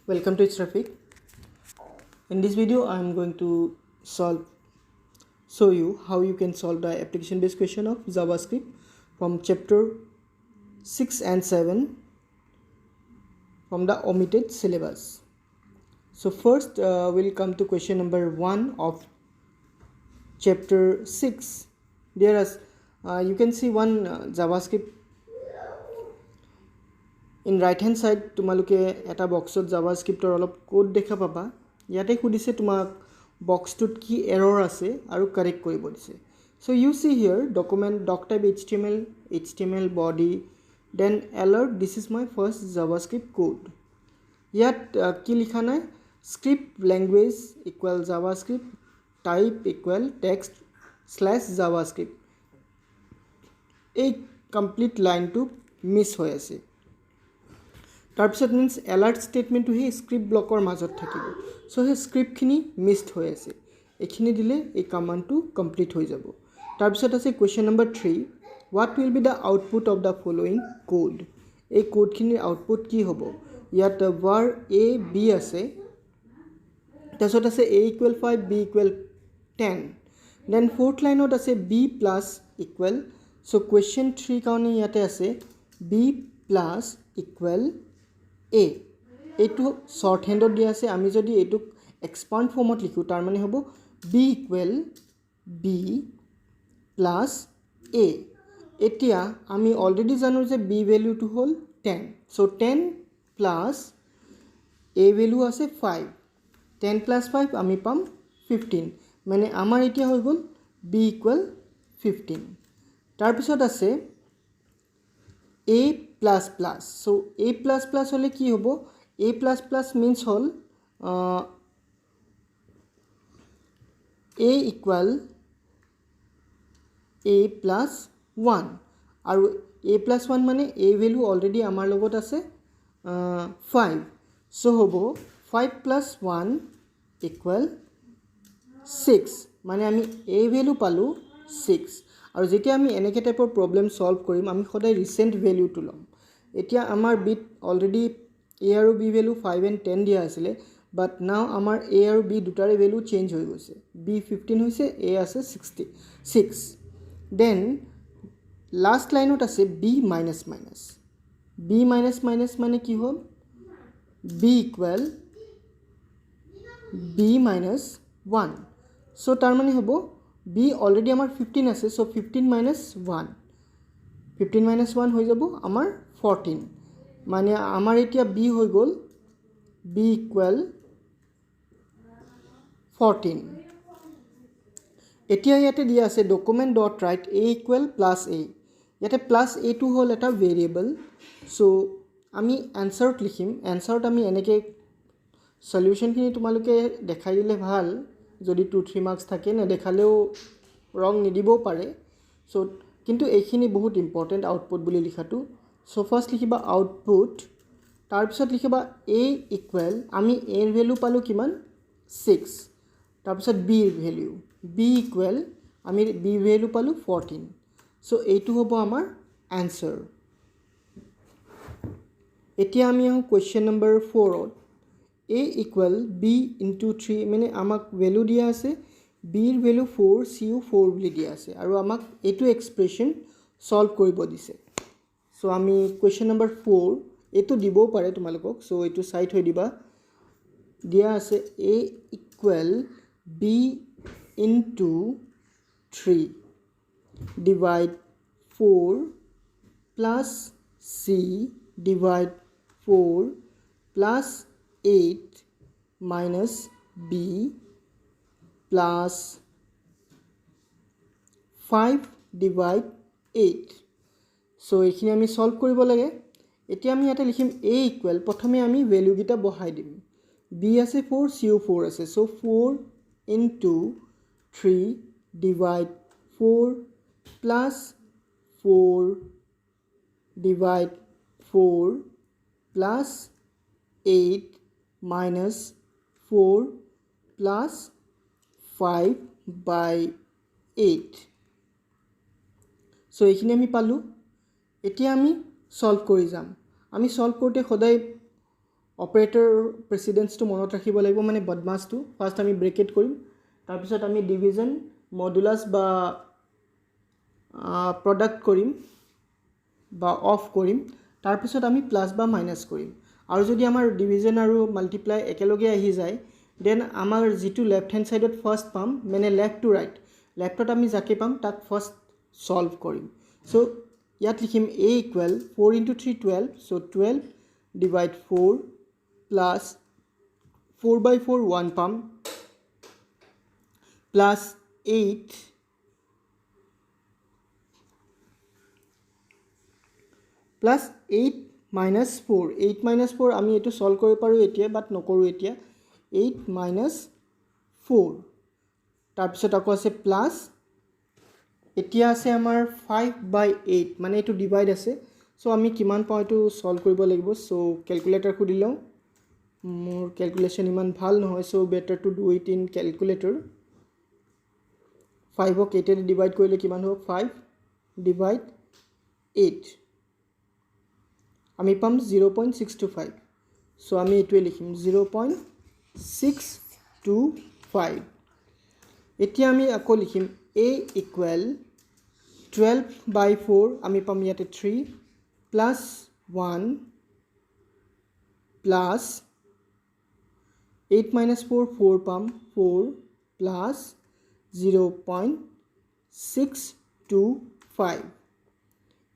Welcome to Traffic. In this video, I am going to show you how you can solve the application-based question of JavaScript from chapter 6 and 7 from the omitted syllabus. So first, we'll come to question number 1 of chapter 6. There is, you can see one JavaScript. In right hand side তোমালোকে এটা বক্সত জাভাস্ক্ৰিপ্টৰ অলপ code দেখা পাবা ইয়াতে খুদিছে তোমাক বক্সটোত কি এৰৰ আছে আৰু কাৰেক্ট কৰিব দিছে so you see here document doc type html body then alert this is my first javascript code ইয়াত কি লিখা নাই script language equal javascript type equal text / javascript এই কমপ্লিট লাইনটো মিস হৈ আছে তাৰপিছত means alert statement to হে script blocker মাজত থাকিব so হে script খিনি missed হৈ আছে এখিনি দিলে এই কমান্ডটো কমপ্লিট হৈ যাব তাৰপিছত আছে question number 3 what will be the output of the following code এই কোড খিনিৰ আউটপুট কি হ'ব ইয়াত var a b আছে তাৰপিছত আছে a equal 5 b equal 10 then fourth লাইনত আছে b plus equal so question 3 কাৰণে ইয়াতে আছে b plus equal a এটো শর্ট হ্যান্ডত দিয়া আছে আমি যদি এটুক এক্সপান্ড ফর্মত লিখো তার মানে হবে b equal b plus a এতিয়া আমি অলরেডি জানো যে b ভ্যালু টু হল 10 সো 10 plus a ভ্যালু আছে 5 10 plus 5 আমি পাম 15 মানে আমার এতিয়া হৈ গল b equal 15 তার পিছত আছে a plus plus so a plus plus হলে কি হবো a plus plus means hall a equal a plus 1 আৰু a plus 1 মানে a value already আমাৰ লগত আছে 5 so হবো 5 plus 1 equal 6 মানে আমি a value পালো 6 আৰু যেতিয়া আমি এনেকে টাইপৰ প্ৰবলেম সলভ কৰিম আমি সদায় ৰিসেন্ট ভ্যালুটো লম এতিয়া আমাৰ বিট অলৰেডি a আৰু b ভ্যালু 5 and 10 দিয়া আছিল বাট নাও আমাৰ a আৰু b দুটাৰে ভ্যালু চেঞ্জ হৈ গৈছে b 15 হৈছে a আছে 66 দেন লাস্ট লাইনত আছে b minus minus b minus minus মানে কি হ'ল b equal b minus 1 so তাৰ মানে হ'ব b already আমাৰ 15 আছে so 15 minus 1 15 minus 1 হৈ যাব আমাৰ 14 মানে আমাৰ এতিয়া b হৈ গল b equal 14 এতিয়া ইয়াতে দিয়া আছে document dot write a equal plus a ইয়াতে plus a টো হল এটা ভেৰিয়েবল so আমি আনসাৰত লিখিম আনসাৰত আমি এনেকে সলিউশন খিনি তোমালোকে দেখাই দিলে ভাল যদি 2-3 মার্কস থাকে না দেখালেও রং নিদিবও পারে সো কিন্তু এইখিনি বহুত ইম্পর্টেন্ট আউটপুট বুলি লিখাটো সো ফার্স্ট লিখিবা আউটপুট তার পিছত লিখিবা a ইকুয়াল আমি a এর ভ্যালু পালো কিমান 6 তার পিছত b এর ভ্যালু b ইকুয়াল আমি b ভ্যালু পালো 14 সো এইটো হ'ব আমাৰ आंसर এতিয়া আমি question number 4 to a equal b into 3 মানে আমাক ভ্যালু দিয়া আছে b এর ভ্যালু 4 cu 4 বুলি দিয়া আছে আৰু আমাক এটো এক্সপ্ৰেশন সলভ কৰিব দিছে সো আমি কোয়েশ্চন নাম্বার 4 এটো দিব পারে তোমালোকক সো এটো সাইড হৈ দিবা দিয়া আছে a equal b into 3 divide 4 plus c divide 4 plus 8 minus b plus 5 divide 8 so এখিনি আমি সলভ কৰিব লাগে এতিয়া আমি এটা লিখিম a equal প্ৰথমে আমি ভ্যালু গিটা বহাই দিম b আছে 4 cu 4 আছে so 4 into 3 divide 4 plus 4 divide 4 plus 8 minus 4 plus 5 by 8 so এখিনি আমি পালো এতিয়া আমি সলভ কৰি যাম আমি সলভ কৰোতে সদায় অপাৰেটৰ প্ৰেচিডেন্সটো মনত ৰাখিব লাগিব মানে বদমাছটো ফাৰ্ষ্ট আমি ব্ৰেকেট কৰিম তাৰপিছত আমি ডিভিজন মডুলাছ বা প্ৰডাক্ট কৰিম বা অফ কৰিম তাৰপিছত আমি প্লাছ বা মাইনাছ কৰিম আৰু যদি আমাৰ ডিভিজন আৰু মাল্টিপ্লাই একেলগে আহি যায় দেন আমাৰ যিটো লেফ্ট হেণ্ড সাইডত ফাৰ্ষ্ট পাম মানে লেফ্ট টু ৰাইট লেফ্টত আমি যাকে পাম তাক ফাৰ্ষ্ট সলভ কৰিম সো ইয়াত লিখিম a equal 4 into 3 12 so 12 divide 4 plus 4 by 4 1 পাম plus 8 plus 8 minus 4 8 minus 4 আমি এটো সলভ কৰিব পাৰো এতিয়া বাট নকৰো এতিয়া 8 minus 4 তাৰপিছত আকৌ আছে প্লাস এতিয়া আছে আমাৰ 5 by 8 মানে এটো ডিভাইড আছে সো আমি কিমান পাও এটো সলভ কৰিব লাগিব সো ক্যালকুলেটৰ খুলি লও মোৰ ক্যালকুলেশন ইমান ভাল নহয় so better to do it in calculator 5 ক 8 এ ডিভাইড কৰিলে কিমান হ'ব 5 ডিভাইড 8 আমি পাম 0.625 সো আমি এটোৱে লিখিম 0.625 এতিয়া আমি আকৌ লিখিম a equal 12 by 4 আমি পাম ইয়াতে 3 plus 1 plus 8 minus 4 4 পাম 4 plus 0.625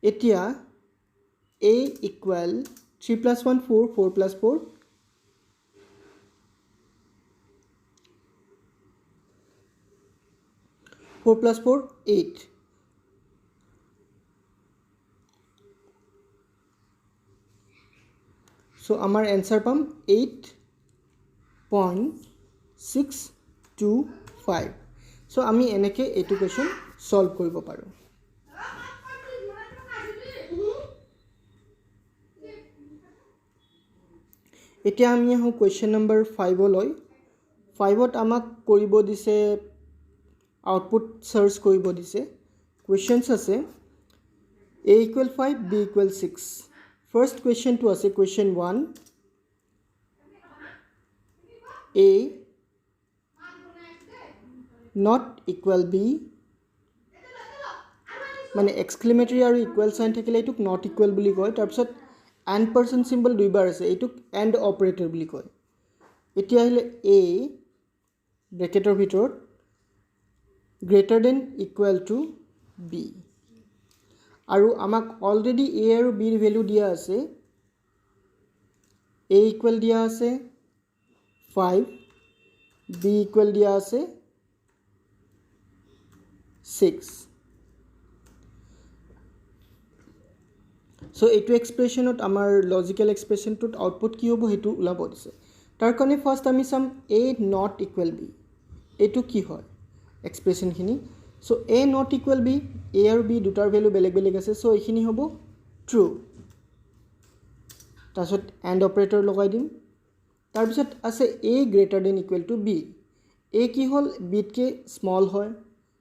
এতিয়া a equal 3 plus 1 4 4 plus 4 4 plus 4 8 so our answer pam 8.625 so ami eneke etu question solve koribo paru এতিয়া আমি আহো question number 5 লৈ 5 ত আমাক কৰিব দিছে output search করিব দিছে questions আছে a equal 5 b equal 6 first question to আছে question 1 a not equal b মানে exclamatory আৰু equal sign থাকিলে এটুক not equal বুলি কয় তাৰপিছত and person symbol দুইবাৰ আছে এটুক and operator বুলি কয় এতিয়া আহিলে a ব্ৰেকেটৰ ভিতৰত greater than equal to b আৰু আমাক অলৰেডি a আৰু b ৰ ভ্যালু দিয়া আছে a equal দিয়া আছে 5 b equal দিয়া আছে 6 so etu expression ot amar logical expression tut output ki hobo hetu ulabo dise tar kone first ami sam a not equal b etu ki hoy expression khini so a not equal b a আৰু b দুটাৰ value বেলেগ বেলেগ আছে so এখিনি হ'ব true তাৰছত and operator লগাই দিম তাৰপিছত আছে a greater than equal to b a কি হল b কে small হয়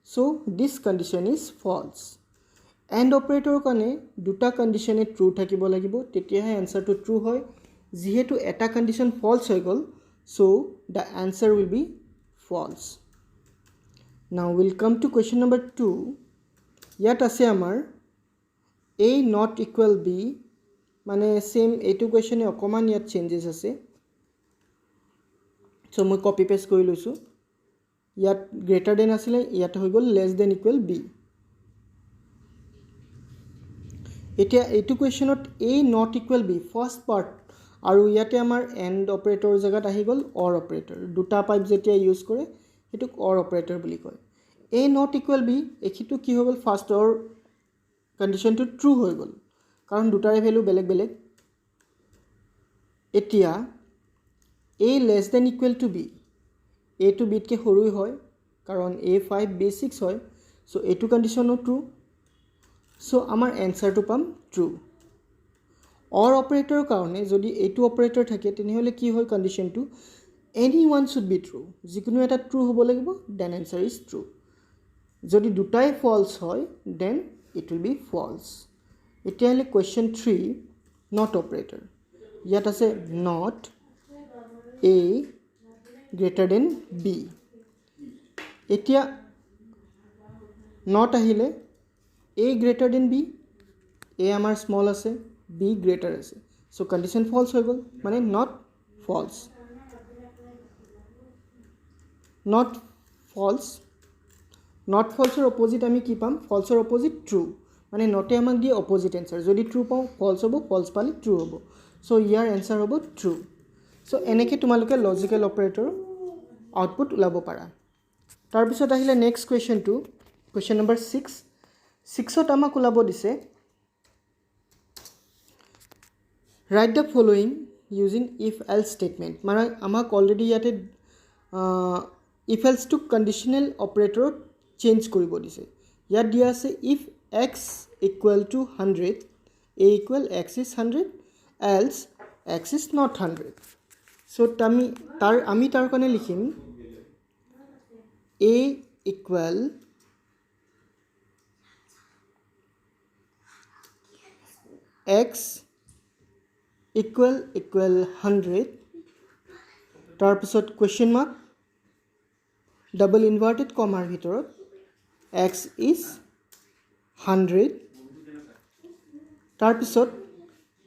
so this condition is false and operator কানে দুটা কন্ডিশনে true থাকিব লাগিব তেতিয়াহে answer to true হয় যেহেতু এটা condition false হৈ গল so the answer will be false now we'll come to question number 2 yat ase amar a not equal b mane same etu question e okoman yat changes ase so moi copy paste kori loisu yat greater than asile yat hoy gol less than equal b etia etu question ot a not equal b first part aru yate amar and operator jagat ahi gol or operator duta pipe jetia use kore এটুক or operator বুলি কয় a not equal b এখিটো কি হৈ গল first or condition two true হৈ গল কাৰণ দুটাৰে ভ্যালু বেলেগ বেলেগ এতিয়া a less than equal to b a to b কে সৰু হয় কাৰণ a 5 b 6 হয় সো এটু কন্ডিশনো ট্ৰু সো আমাৰ এনসাৰটো পাম ট্ৰু or operator কাৰণে যদি এটু অপাৰেটৰ থাকে তেনেহলে কি হয় কন্ডিশনটো anyone should be true যিকোনো এটা true হ'ব লাগিব then answer is true যদি দুটাই false হয় then it will be false এতিয়া হলে question 3 not operator ইয়াত আছে not A greater than B. এতিয়া not আহিলে A greater than B, A আমাৰ small আছে, B greater আছে, so condition false হৈ গ'ল, মানে not false. Not false ৰ opposite আমি কি পাম? false ৰ opposite true, মানে নটে আমাক দিয়ে opposite answer, যদি true পাওঁ false হ'ব, false পালে true হ'ব, so ইয়াৰ answer হ'ব true. so এনেকৈ তোমালোকে লজিকেল অপাৰেটৰ আউটপুট ওলাব পাৰা. তাৰপিছত আহিলে নেক্সট কুৱেশ্যনটো, কুৱেশ্যন নম্বৰ 6ত আমাক ওলাব দিছে right the following using if else statement, মানে আমাক অলৰেডি ইয়াতে ইফ এলছটোক কণ্ডিশ্যনেল অপাৰেটৰত চেঞ্জ কৰিব দিছে. ইয়াত দিয়া আছে if x equal to 100, a equal x is 100, else x is not 100. চ' আমি তাৰ কাৰণে লিখিম a equal x equal 100, তাৰপিছত কুৱেশ্যন মাৰ্ক ডাবল ইনভাৰ্টেড কমাৰ ভিতৰত x is 100, তাৰপিছত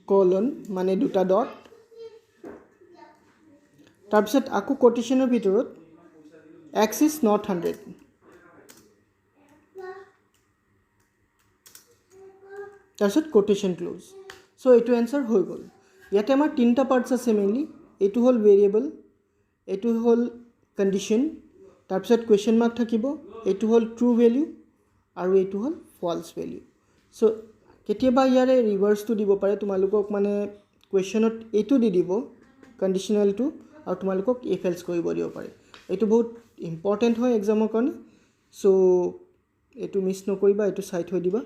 কলন মানে দুটা ডট, তাৰপিছত আকৌ কোটেশ্যনৰ ভিতৰত x is not 100, তাৰপিছত কোটেশ্যন ক্লোজ. চ' এইটো এনচাৰ হৈ গ'ল. ইয়াতে আমাৰ তিনিটা পাৰ্টছ আছে মেইনলি, এইটো হ'ল ভেৰিয়েবল, এইটো হ'ল কণ্ডিশ্যন, তাৰপিছত কুৱেশ্যন মাৰ্ক থাকিব, এইটো হ'ল ট্ৰু ভেলিউ আৰু এইটো হ'ল ফল্ছ ভেলিউ. চ' কেতিয়াবা ইয়াৰে ৰিভাৰ্ছটো দিব পাৰে, তোমালোকক মানে কুৱেশ্যনত এইটো দি দিব কণ্ডিশ্যনেলটো আৰু তোমালোকক ইফ এলছ কৰিব দিব পাৰে. এইটো বহুত ইম্পৰ্টেণ্ট হয় এক্সামৰ কাৰণে, চ' এইটো মিছ নকৰিবা, এইটো চাই থৈ দিবা.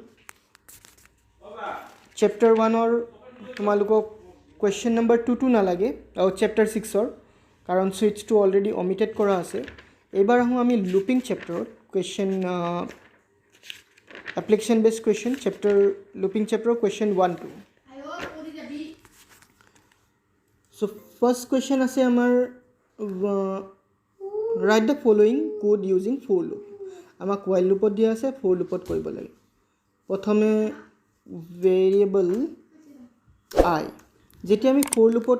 চেপ্টাৰ 1ৰ তোমালোকক কুৱেশ্যন নম্বৰ 2টো নালাগে, আৰু চেপ্টাৰ 6ৰ কাৰণ ছুইচটো অলৰেডি অমিটেড কৰা আছে. এইবাৰ আহোঁ আমি লুপিং চেপ্টাৰত, question application based question looping চেপ্টাৰৰ কুৱেশ্যন 1-2. চ' ফাৰ্ষ্ট কুৱেশ্যন আছে আমাৰ write the following code using for loop. আমাক ৱাইল লুপত দিয়া আছে, ফ'ৰ লুপত কৰিব লাগে. প্ৰথমে ভেৰিয়েবল আই, যেতিয়া আমি ফ'ৰ লুপত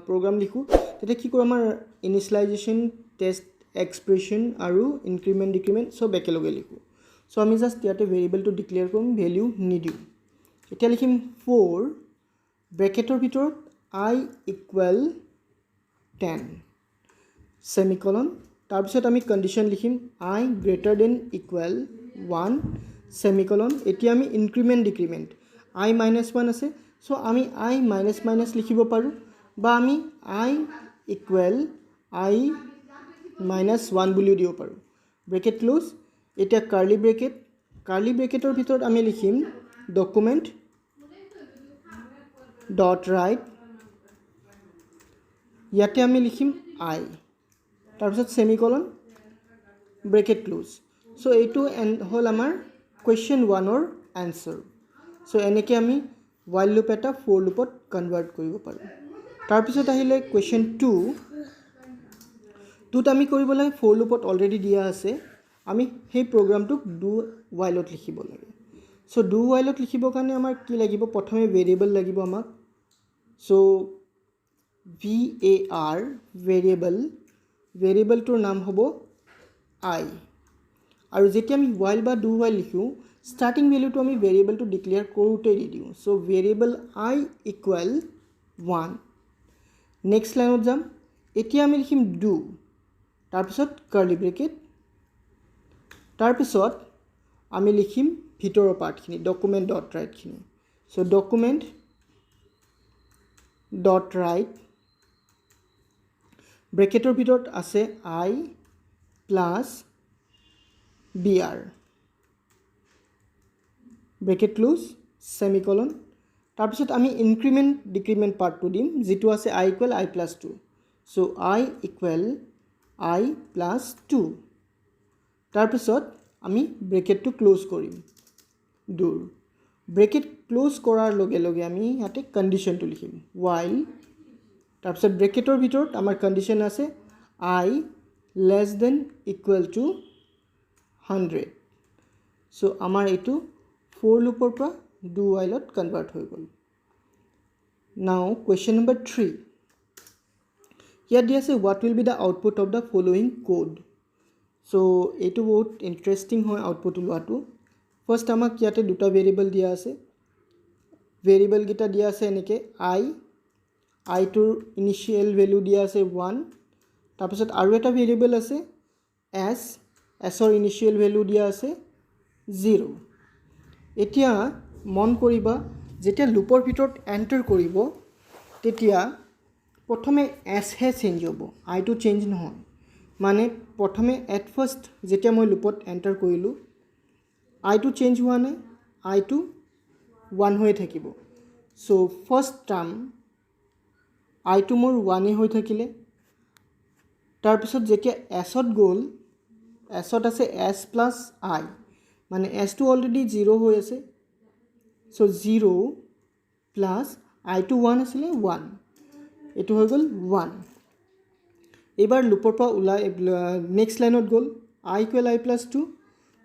প্ৰগ্ৰাম লিখোঁ তেতিয়া কি কৰোঁ, আমাৰ ইনিচিয়েলাইজেশ্যন, টেষ্ট, এক্সপ্ৰেশ্যন আৰু ইনক্ৰিমেণ্ট ডিক্ৰিমেণ্ট চব একেলগে লিখোঁ. চ' আমি জাষ্ট ইয়াতে ভেৰিয়েবলটো ডিক্লেয়াৰ কৰিম, ভেলিউ নিদিওঁ. এতিয়া লিখিম 4 ব্ৰেকেটৰ ভিতৰত আই ইকুৱেল 10 ছেমিকলন, তাৰপিছত আমি কণ্ডিশ্যন লিখিম আই গ্ৰেটাৰ দেন ইকুৱেল 1 ছেমিকলন. এতিয়া আমি ইনক্ৰিমেণ্ট ডিক্ৰিমেণ্ট আই -1 আছে, চ' আমি আই মাইনাছ লিখিব পাৰোঁ, বা আমি আই ইকুৱেল আই -1 বুলিও দিব পাৰোঁ. Bracket close. এতিয়া কাৰ্লি ব্ৰেকেটৰ ভিতৰত আমি লিখিম ডকুমেণ্ট ডট ৰাইট, ইয়াতে আমি লিখিম আই, তাৰপিছত ছেমিকলন, ব্ৰেকেট ক্লোজ. চ' এইটো হ'ল আমাৰ কুৱেশ্যন 1ৰ এনচাৰ. চ' এনেকৈ আমি ৱাইল লুপ এটা ফ'ৰ লুপত কনভাৰ্ট কৰিব পাৰোঁ. তাৰপিছত আহিলে কুৱেশ্যন 2ত আমি কৰিব লাগে, ফ'ৰ লুপত অলৰেডি দিয়া আছে, আমি সেই প্ৰগ্ৰামটোক ডু ৱাইলত লিখিব লাগে. চ' ডু ৱাইলত লিখিবৰ কাৰণে আমাৰ কি লাগিব, প্ৰথমে ভেৰিয়েবল লাগিব আমাক. চ' VAR ভেৰিয়েবলটোৰ নাম হ'ব আই, আৰু যেতিয়া আমি ৱাইল বা ডু ৱাইল লিখোঁ ষ্টাৰ্টিং ভেলিউটো আমি ভেৰিয়েবলটো ডিক্লেয়াৰ কৰোঁতে দি দিওঁ. চ' ভেৰিয়েবল আই ইকুৱেল 1. নেক্সট লাইনত যাম, এতিয়া আমি লিখিম ডু, তাৰপিছত কাৰ্লি ব্ৰেকেট, তাৰপিছত আমি লিখিম ভিতৰৰ পাৰ্টখিনি ডকুমেণ্ট ডট ৰাইটখিনি. চ' ডকুমেণ্ট ডট ৰাইট, ব্ৰেকেটৰ ভিতৰত আছে i plus BR, bracket close, semicolon, তাৰপিছত আমি ইনক্ৰিমেণ্ট ডিক্ৰিমেণ্ট পাৰ্টটো দিম, যিটো আছে i equal i plus 2. So' i equal i plus 2, তাৰপিছত আমি ব্ৰেকেটটো ক্লোজ কৰিম ডুৰ. ব্ৰেকেট ক্লোজ কৰাৰ লগে লগে আমি ইয়াতে কণ্ডিশ্যনটো লিখিম while তাৰপিছত ব্ৰেকেটৰ ভিতৰত আমাৰ কণ্ডিশ্যন আছে I less than equal to 100 so আমাৰ এইটো for loopৰ পৰা do whileত কনভাৰ্ট হৈ গ'ল now question number 3 here দিয়া আছে what will be the output of the following code so এইটো বহুত ইন্টাৰেষ্টিং হয় আউটপুট ওলোৱাটো ফাৰ্স্ট আমাক ইয়াতে দুটা ভেৰিয়েবল দিয়া আছে ভেৰিয়েবল গিটা দিয়া আছে এনেকে I টোৰ ইনিশিয়াল ভ্যালু দিয়া আছে 1 তাৰপিছত আৰু এটা ভেৰিয়েবল আছে s ৰ ইনিশিয়াল ভ্যালু দিয়া আছে 0 এতিয়া মন কৰিবা যেতিয়া লুপৰ ভিতৰত এন্টাৰ কৰিব তেতিয়া প্ৰথমে s হে চেঞ্জ হ'ব I টো চেঞ্জ নহয় মানে প্ৰথমে এট ফাৰ্স্ট যেতিয়া মই লুপত এন্টাৰ কৰিলো I টো চেঞ্জ হোৱা নাই I টো 1 হৈ থাকিব সো ফাৰ্স্ট টাৰ্ম I টো মোৰ 1 হৈ থাকিলে তাৰ পিছত যেতিয়া s ত গ'ল s ত আছে s plus I মানে s টো অলৰেডি 0 হৈ আছে সো 0 plus I টো 1 আছিল 1 এটো হৈ গ'ল 1 এবাৰ লুপৰ পৰা উলাই নেক্সট লাইনত গ'ল I equal I plus 2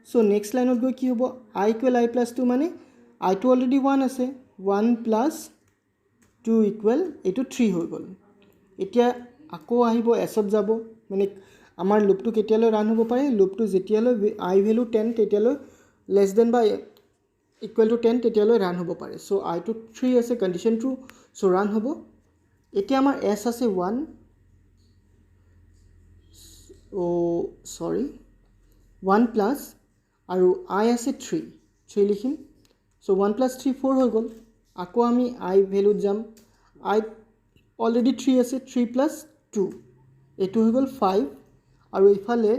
so next লাইনত গৈ কি হ'ব I equal I plus 2 মানে I টো অলৰেডি 1 আছে 1 plus 2 equal এটো 3 হৈ গ'ল এতিয়া আকৌ আহিব s ত যাব মানে আমাৰ লুপটো কেতিয়ালৈ ৰান হ'ব পাৰে লুপটো যেতিয়ালৈ I ভ্যালু 10 তেতিয়ালৈ less than বা equal to 10 তেতিয়ালৈ ৰান হ'ব পাৰে সো I টো 3 আছে কন্ডিশন ট্ৰু সো ৰান হ'ব এতিয়া আমাৰ s আছে 1 sorry 1 plus আৰু I আছে 3 লিখিম সো 1 plus 3 4 হৈ গ'ল আকৌ আমি I ভ্যালুত যাম I অলৰেডি 3 আছে 3 plus 2 এটো হৈ গ'ল 5 আৰু ইফালে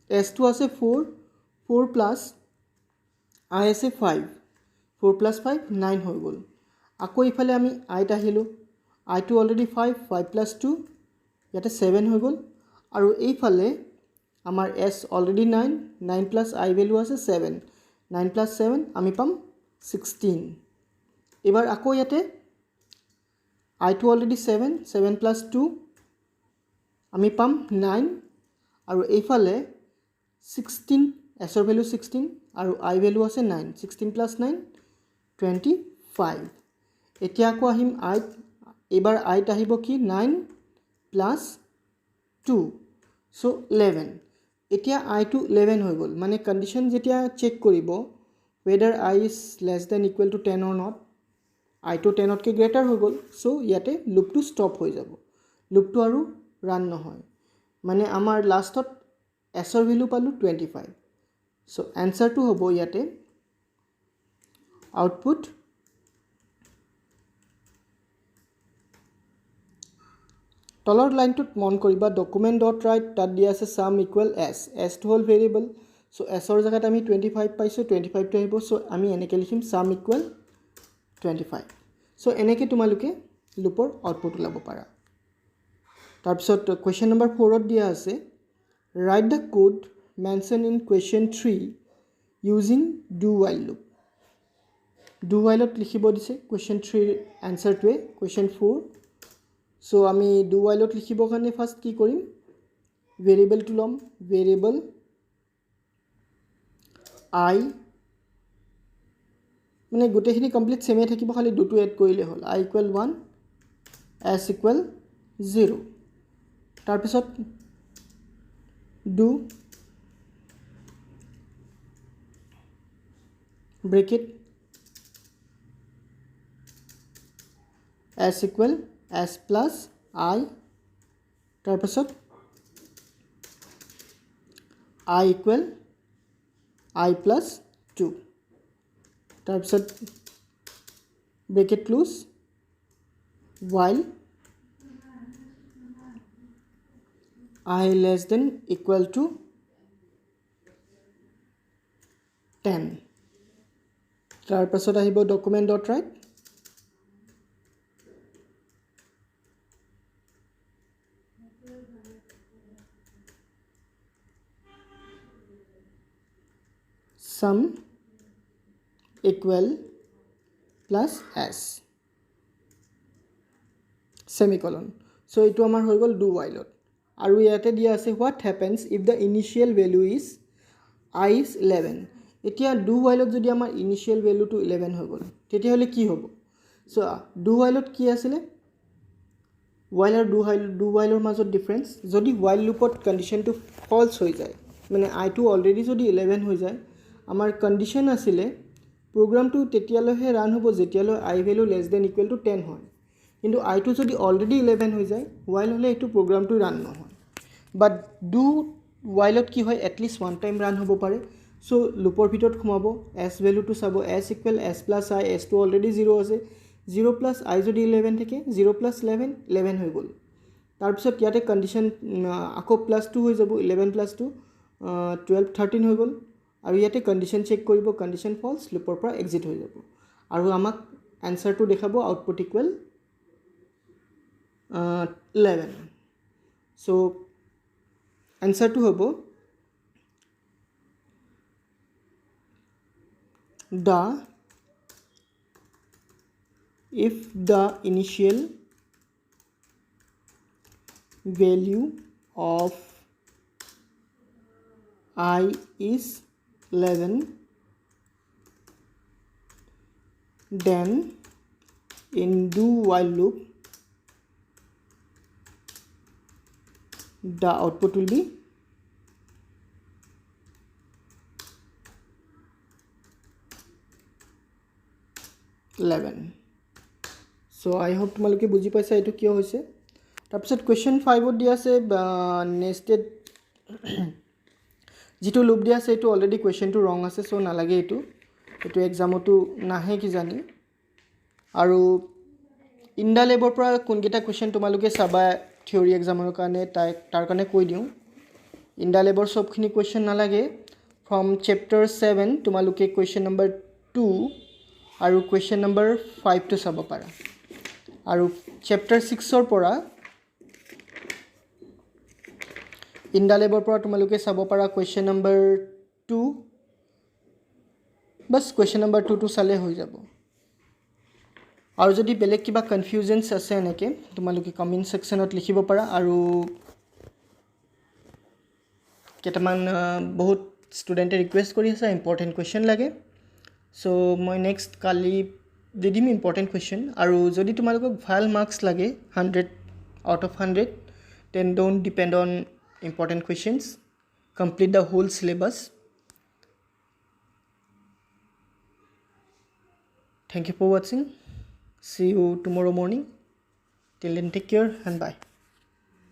s টো আছে 4 plus I আছে 5 4 plus 5 9 হৈ গ'ল আকৌ ইফালে আমি I ত আহিলো I টো অলৰেডি 5 plus 2 ইয়াতে 7 হৈ গ'ল আৰু এইফালে আমাৰ s already 9 plus I value আছে 7 9 plus 7 আমি পাম 16 এবাৰ আকৌ ইয়াতে I টো অলৰেডি 7 plus 2 আমি পাম 9 আৰু এইফালে 16 s ৰ ভ্যালু 16 আৰু I ভ্যালু আছে 9 16 plus 9 25 এতিয়া আকৌ আহিম I এবাৰ I ত আহিব কি 9 plus 2 so 11 এতিয়া I টো 11 হৈ গ'ল মানে কন্ডিশন যেতিয়া চেক কৰিব whether I is less than equal to 10 or not I টো 10 তকৈ গ্ৰেটাৰ হৈ গ'ল সো ইয়াতে লুপটো ষ্টপ হৈ যাব লুপটো আৰু ৰান নহয় মানে আমাৰ লাষ্টত s ৰ ভ্যালু পালো 25 সো আনসাৰটো হ'ব ইয়াতে আউটপুট তলৰ লাইনটোত মন কৰিবা ডকুমেন্ট ডট ৰাইট তাত দিয়া আছে sum equal s টো হল ভেৰিয়েবল সো s ৰ জায়গাত আমি 25 পাইছো 25 টো আহিব সো আমি এনেকৈ লিখিম sum equal 25 সো এনেকৈ তোমালোকে লুপৰ আউটপুট ওলাব পাৰা তাৰপিছত কোৱেশ্চন নম্বৰ 4 ত দিয়া আছে write the code mentioned in question 3 using do while loop do while ত লিখিব দিছে question 3 আনসাৰটোৱে question 4 সো আমি do while ত লিখিবৰ কাৰণে ফাৰ্স্ট কি কৰিম ভেৰিয়েবলটো লম ভেৰিয়েবল I মানে গোটেইখিনি কমপ্লিট সেমে থাকিব খালি দুটো এড কৰিলে হ'ল I equal 1 s equal 0 তাৰ পিছত do bracket s equal s plus I তাৰ পিছত I equal I plus 2 তাৰ পিছত bracket close while I less than equal to 10 তাৰ পাছত আহিব document dot write sum equal plus s semicolon. So এইটো আমাৰ হৈ গ'ল do while ত আৰু ইয়াতে দিয়া আছে what happens if the initial value is I is 11. এতিয়া do while ত যদি আমাৰ initial value to 11 হৈ গ'ল তেতিয়া হলে কি হ'ব? So do while ত কি আছিলে? while আৰু do while ৰ মাজত ডিফাৰেন্স যদি while লুপত কন্ডিশনটো ফলস হৈ যায় মানে I টো অলৰেডি যদি 11 হৈ যায় আমাৰ কন্ডিশন আছিলে প্ৰগ্ৰামটো তেতিয়ালৈহে ৰান হ'ব যেতিয়ালৈ I value less than equal to 10 হয় কিন্তু I টো যদি অলৰেডি 11 হৈ যায় while হলে এইটো প্ৰগ্ৰামটো ৰান নহয় বাট do while ত কি হয় এটলিষ্ট ওয়ান টাইম ৰান হ'ব পাৰে সো লুপৰ ভিতৰত ঘুমাব s ভ্যালুটো চাব s equal s plus I s টো অলৰেডি 0 আছে 0 plus I যদি 11 থাকে 0 plus 11 11 হৈ গ'ল তাৰপিছত ইয়াতে কন্ডিশন আকৌ প্লাস 2 হৈ যাব 11 plus 2 12 13 হৈ গ'ল আৰু ইয়াতে কন্ডিশন চেক কৰিব কন্ডিশন ফলস লুপৰ পৰা এক্সিট হৈ যাব আৰু আমাক আনসাৰটো দেখাব আউটপুট ইকুৱেল 11 সো আনসাৰটো হ'ব the if the initial value of I is 11 then in do while loop the output will be 11 so I hope তোমালোকে বুজি পাইছা এটো কিয় হৈছে তাৰপিছত কোৱেশ্চন 5 ত দিয়া আছে নেস্টেড যেটো লুপ দিয়া আছে এটো অলৰেডি কোৱেশ্চনটো ৰং আছে সো নালাগে এটো এক্সামটো নাহে কি জানি আৰু ইনডা লেবৰ পৰা কোনকেটা কোৱেশ্চন তোমালোকে চাবা থিওৰি এক্সামৰ কাৰণে তাৰ কাৰণে কৈ দিও ইনডা লেবৰ সবখিনি কোৱেশ্চন নালাগে ফ্ৰম চেপ্টাৰ 7 তোমালোকে কোৱেশ্চন নম্বৰ 2 আৰু কোৱেশ্চন নম্বৰ 5 টো চাব পাৰা আৰু চেপ্টাৰ 6 ৰ পৰা ইনডা লেবৰ পৰা তোমালোকে চাব পাৰা কোৱেশ্চন নম্বৰ 2 বস কোৱেশ্চন নম্বৰ 2 টো চালে হৈ যাব আৰু যদি বেলেগ কিবা কনফিউজনছ আছে এনেকে তোমালোকে কমেন্ট সেকশনত লিখিব পাৰা আৰু কেটামান বহুত ষ্টুডেন্টে ৰিকুৱেষ্ট কৰি আছে ইম্পৰ্টেন্ট কোৱেশ্চন লাগে সো মই নেক্সট কালি দিদিম ইম্পৰ্টেন্ট কোৱেশ্চন আৰু যদি তোমালোকক ভাল মাৰ্কস লাগে 100 out of 100 then don't depend on important questions complete the whole syllabus thank you for watching see you tomorrow morning till then take care and bye